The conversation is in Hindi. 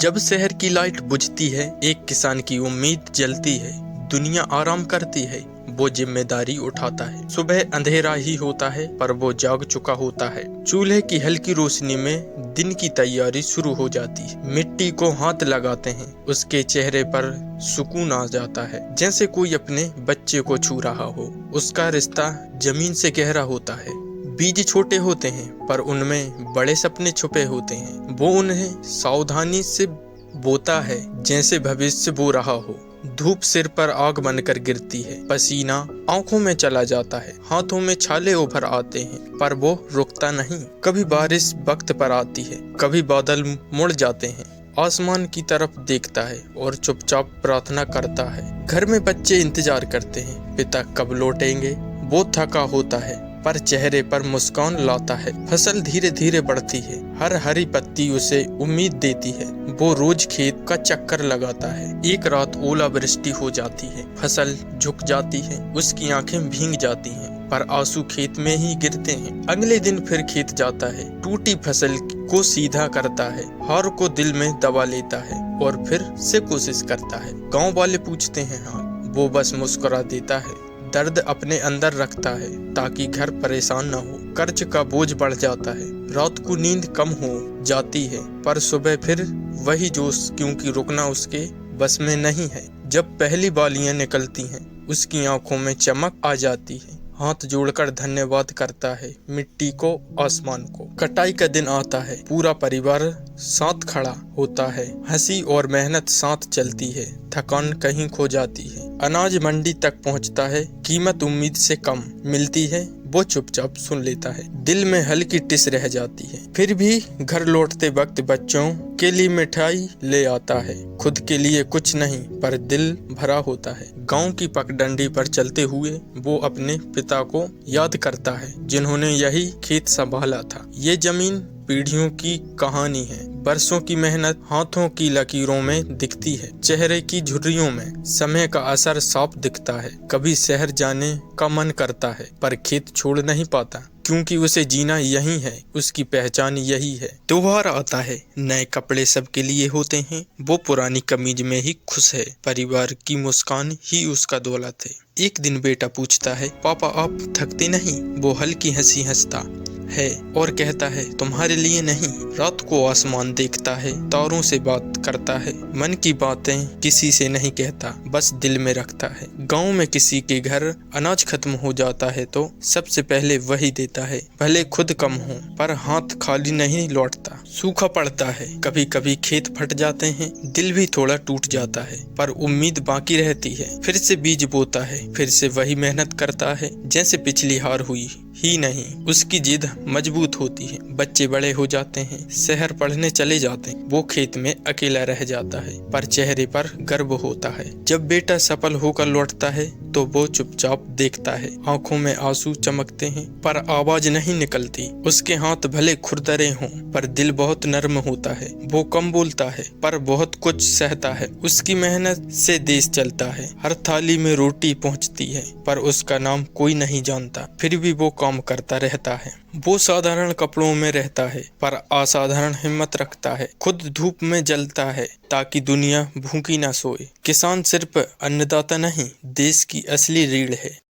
जब शहर की लाइट बुझती है, एक किसान की उम्मीद जलती है। दुनिया आराम करती है, वो जिम्मेदारी उठाता है। सुबह अंधेरा ही होता है, पर वो जाग चुका होता है। चूल्हे की हल्की रोशनी में दिन की तैयारी शुरू हो जाती है। मिट्टी को हाथ लगाते हैं, उसके चेहरे पर सुकून आ जाता है, जैसे कोई अपने बच्चे को छू रहा हो। उसका रिश्ता जमीन से गहरा होता है। बीज छोटे होते हैं, पर उनमें बड़े सपने छुपे होते हैं। वो उन्हें सावधानी से बोता है, जैसे भविष्य बो रहा हो। धूप सिर पर आग बनकर गिरती है, पसीना आंखों में चला जाता है, हाथों में छाले उभर आते हैं, पर वो रुकता नहीं। कभी बारिश वक्त पर आती है, कभी बादल मुड़ जाते हैं। आसमान की तरफ देखता है और चुपचाप प्रार्थना करता है। घर में बच्चे इंतजार करते हैं, पिता कब लौटेंगे। वो थका होता है, पर चेहरे पर मुस्कान लाता है। फसल धीरे धीरे बढ़ती है, हर हरी पत्ती उसे उम्मीद देती है। वो रोज खेत का चक्कर लगाता है। एक रात ओलावृष्टि हो जाती है, फसल झुक जाती है, उसकी आंखें भीग जाती हैं, पर आंसू खेत में ही गिरते हैं। अगले दिन फिर खेत जाता है, टूटी फसल को सीधा करता है, हार को दिल में दबा लेता है और फिर से कोशिश करता है। गाँव वाले पूछते हैं हाल, वो बस मुस्कुरा देता है। दर्द अपने अंदर रखता है ताकि घर परेशान न हो। कर्ज का बोझ बढ़ जाता है, रात को नींद कम हो जाती है, पर सुबह फिर वही जोश, क्योंकि रुकना उसके बस में नहीं है। जब पहली बालियां निकलती हैं, उसकी आंखों में चमक आ जाती है। हाथ जोड़कर धन्यवाद करता है मिट्टी को, आसमान को। कटाई का दिन आता है, पूरा परिवार साथ खड़ा होता है। हंसी और मेहनत साथ चलती है, थकान कहीं खो जाती है। अनाज मंडी तक पहुंचता है, कीमत उम्मीद से कम मिलती है। वो चुपचाप सुन लेता है, दिल में हल्की टिस रह जाती है। फिर भी घर लौटते वक्त बच्चों के लिए मिठाई ले आता है। खुद के लिए कुछ नहीं, पर दिल भरा होता है। गांव की पगडंडी पर चलते हुए वो अपने पिता को याद करता है, जिन्होंने यही खेत संभाला था। ये जमीन पीढ़ियों की कहानी है, बरसों की मेहनत हाथों की लकीरों में दिखती है। चेहरे की झुर्रियों में समय का असर साफ दिखता है। कभी शहर जाने का मन करता है, पर खेत छोड़ नहीं पाता, क्योंकि उसे जीना यही है, उसकी पहचान यही है। त्योहार आता है, नए कपड़े सबके लिए होते हैं। वो पुरानी कमीज में ही खुश है, परिवार की मुस्कान ही उसका दौलत है। एक दिन बेटा पूछता है, पापा आप थकते नहीं? वो हल्की हंसी हंसता है और कहता है, तुम्हारे लिए नहीं। रात को आसमान देखता है, तारों से बात करता है, मन की बातें किसी से नहीं कहता, बस दिल में रखता है। गांव में किसी के घर अनाज खत्म हो जाता है तो सबसे पहले वही देता है, भले खुद कम हो, पर हाथ खाली नहीं लौटता। सूखा पड़ता है, कभी कभी खेत फट जाते हैं, दिल भी थोड़ा टूट जाता है, पर उम्मीद बाकी रहती है। फिर से बीज बोता है, फिर से वही मेहनत करता है, जैसे पिछली हार हुई ही नहीं। उसकी जिद मजबूत होती है। बच्चे बड़े हो जाते हैं, शहर पढ़ने चले जाते हैं, वो खेत में अकेला रह जाता है, पर चेहरे पर गर्व होता है। जब बेटा सफल होकर लौटता है तो वो चुपचाप देखता है, आंखों में आंसू चमकते हैं, पर आवाज नहीं निकलती। उसके हाथ भले खुरदरे हों, पर दिल बहुत नर्म होता है। वो कम बोलता है, पर बहुत कुछ सहता है। उसकी मेहनत से देश चलता है, हर थाली में रोटी पहुंचती है, पर उसका नाम कोई नहीं जानता। फिर भी वो काम करता रहता है। वो साधारण कपड़ों में रहता है, पर असाधारण हिम्मत रखता है। खुद धूप में जलता है ताकि दुनिया भूखी न सोए। किसान सिर्फ अन्नदाता नहीं, देश की असली रीढ़ है।